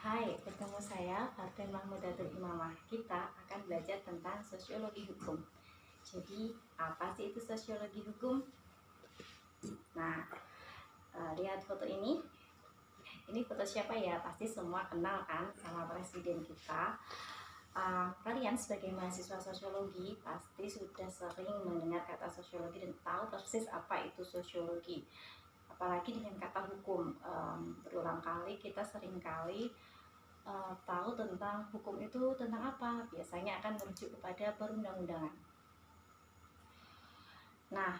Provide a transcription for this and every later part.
Hai, bertemu saya Farden Mahmudatul Imamah. Kita akan belajar tentang sosiologi hukum. Jadi, apa sih itu sosiologi hukum? Nah, lihat foto ini. Ini foto siapa ya? Pasti semua kenal kan sama presiden kita. Kalian sebagai mahasiswa sosiologi pasti sudah sering mendengar kata sosiologi dan tahu persis apa itu sosiologi. Apalagi dengan kata hukum, berulang kali kita sering kali tahu tentang hukum itu tentang apa. Biasanya akan merujuk kepada perundang-undangan. Nah,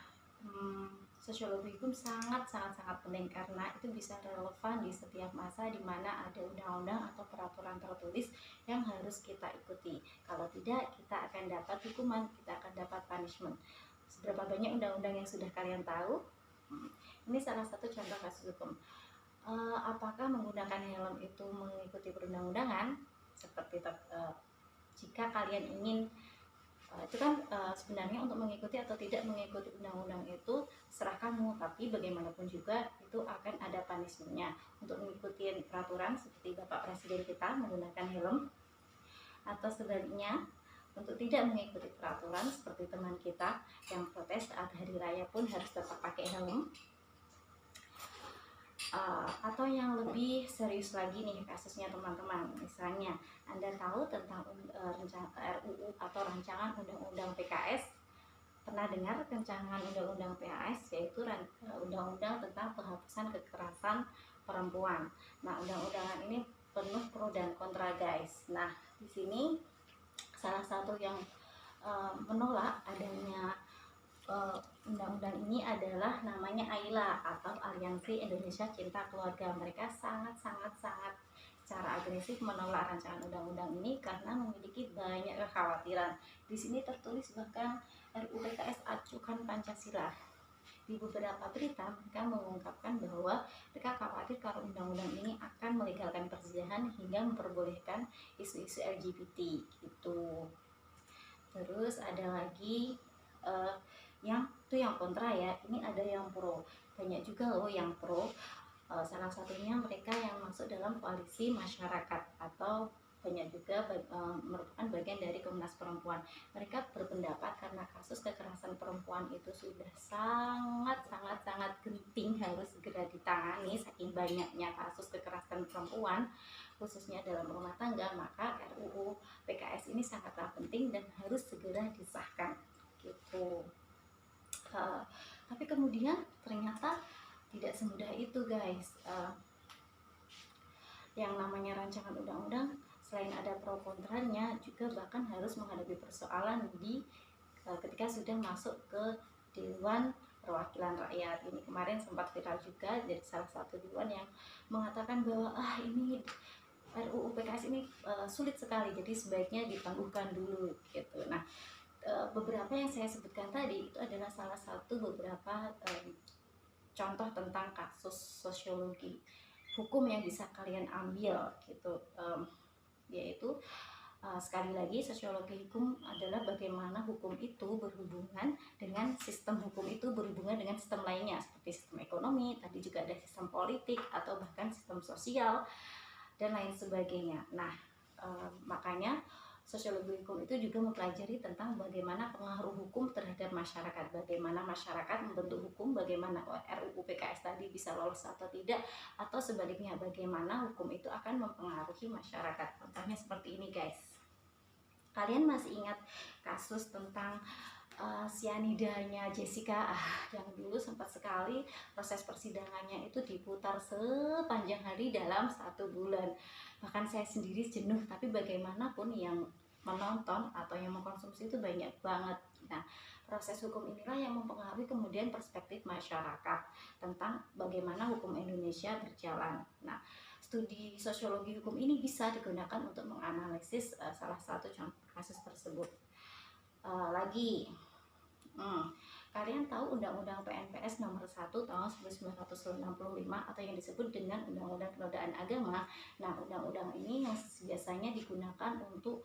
sosiologi hukum sangat penting karena itu bisa relevan di setiap masa di mana ada undang-undang atau peraturan tertulis yang harus kita ikuti. Kalau tidak, kita akan dapat hukuman, kita akan dapat punishment. Seberapa banyak undang-undang yang sudah kalian tahu? Ini salah satu contoh kasus hukum. Apakah menggunakan helm itu mengikuti perundang-undangan? Seperti jika kalian ingin itu kan sebenarnya untuk mengikuti atau tidak mengikuti undang-undang itu serah kamu, tapi bagaimanapun juga itu akan ada punishmentnya. Untuk mengikuti peraturan seperti Bapak Presiden kita menggunakan helm, atau sebaliknya untuk tidak mengikuti peraturan seperti teman kita yang protes saat hari raya pun harus tetap pakai helm. Atau yang lebih serius lagi nih kasusnya teman-teman, misalnya Anda tahu tentang RUU atau rancangan undang-undang PKS. Pernah dengar rancangan undang-undang PKS, yaitu undang-undang tentang penghapusan kekerasan perempuan. Nah, undang-undangan ini penuh pro dan kontra guys. Nah, di sini salah satu yang menolak adanya undang-undang ini adalah namanya AILA atau Aliansi Indonesia Cinta Keluarga. Mereka sangat secara agresif menolak rancangan undang-undang ini karena memiliki banyak kekhawatiran. Di sini tertulis bahkan RUU PKS acukan Pancasila. Di beberapa berita mereka mengungkapkan bahwa mereka khawatir kalau undang-undang ini akan melegalkan perzinahan hingga memperbolehkan isu-isu LGBT gitu. Terus ada lagi yang kontra ya, ini ada yang pro, banyak juga loh yang pro. Salah satunya mereka yang masuk dalam koalisi masyarakat atau banyak juga merupakan bagian dari Komnas Perempuan. Mereka berpendapat karena kasus kekerasan perempuan itu sudah sangat genting, harus segera ditangani saking banyaknya kasus kekerasan perempuan khususnya dalam rumah tangga, maka RUU PKS ini sangatlah penting dan harus segera disahkan gitu. Tapi kemudian ternyata tidak semudah itu guys. Yang namanya rancangan undang-undang selain ada pro kontranya juga bahkan harus menghadapi persoalan di ketika sudah masuk ke Dewan Perwakilan Rakyat. Ini kemarin sempat viral juga dari salah satu dewan yang mengatakan bahwa ini RUU PKS ini sulit sekali, jadi sebaiknya ditangguhkan dulu gitu. Nah, beberapa yang saya sebutkan tadi itu adalah salah satu beberapa contoh tentang kasus sosiologi hukum yang bisa kalian ambil gitu, yaitu sekali lagi sosiologi hukum adalah bagaimana hukum itu berhubungan dengan sistem hukum itu berhubungan dengan sistem lainnya seperti sistem ekonomi, tadi juga ada sistem politik atau bahkan sistem sosial dan lain sebagainya. Nah, makanya sosiologi hukum itu juga mempelajari tentang bagaimana pengaruh hukum terhadap masyarakat, bagaimana masyarakat membentuk hukum, bagaimana RUU PKS tadi bisa lolos atau tidak, atau sebaliknya bagaimana hukum itu akan mempengaruhi masyarakat. Contohnya seperti ini guys, kalian masih ingat kasus tentang cyanidanya Jessica yang dulu sempat sekali proses persidangannya itu diputar sepanjang hari dalam 1 bulan. Bahkan saya sendiri jenuh, tapi bagaimanapun yang menonton atau yang mengkonsumsi itu banyak banget. Nah, proses hukum inilah yang mempengaruhi kemudian perspektif masyarakat tentang bagaimana hukum Indonesia berjalan. Nah, studi sosiologi hukum ini bisa digunakan untuk menganalisis salah satu contoh kasus tersebut. Lagi kalian tahu Undang-Undang PNPS nomor 1 tahun 1965 atau yang disebut dengan Undang-Undang Penodaan Agama. Nah, undang-undang ini yang biasanya digunakan untuk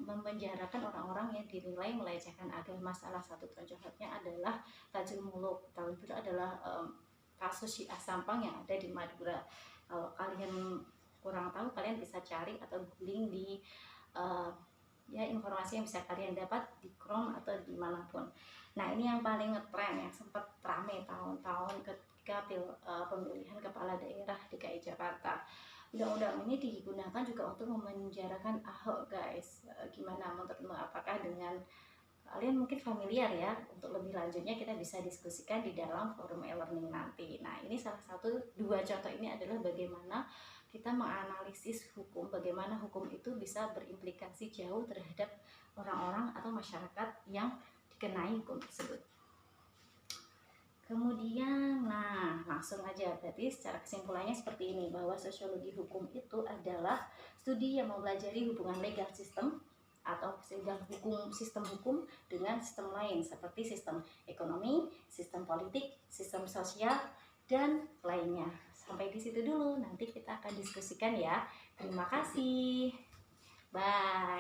memenjarakan orang-orang yang dinilai melecehkan agama. Salah satu contohnya adalah Tajul Muluk. Tahu itu adalah kasus Syiah Sampang yang ada di Madura. Kalau kalian kurang tahu, kalian bisa cari atau googling di ya informasi yang bisa kalian dapat di Chrome atau dimanapun. Nah, ini yang paling ngetren, yang sempat rame tahun-tahun ketika pemilihan kepala daerah DKI Jakarta. Undang-undang ini digunakan juga untuk memenjarakan Ahok, guys. Gimana menurutmu? Apakah dengan kalian mungkin familiar ya? Untuk lebih lanjutnya kita bisa diskusikan di dalam forum e-learning nanti. Nah, ini salah satu dua contoh ini adalah bagaimana kita menganalisis hukum, bagaimana hukum itu bisa berimplikasi jauh terhadap orang-orang atau masyarakat yang dikenai hukum tersebut. Kemudian, nah langsung aja, berarti secara kesimpulannya seperti ini, bahwa sosiologi hukum itu adalah studi yang mempelajari hubungan legal sistem atau sistem hukum dengan sistem lain seperti sistem ekonomi, sistem politik, sistem sosial, dan lainnya. Sampai di situ dulu, nanti kita akan diskusikan ya. Terima kasih. Bye.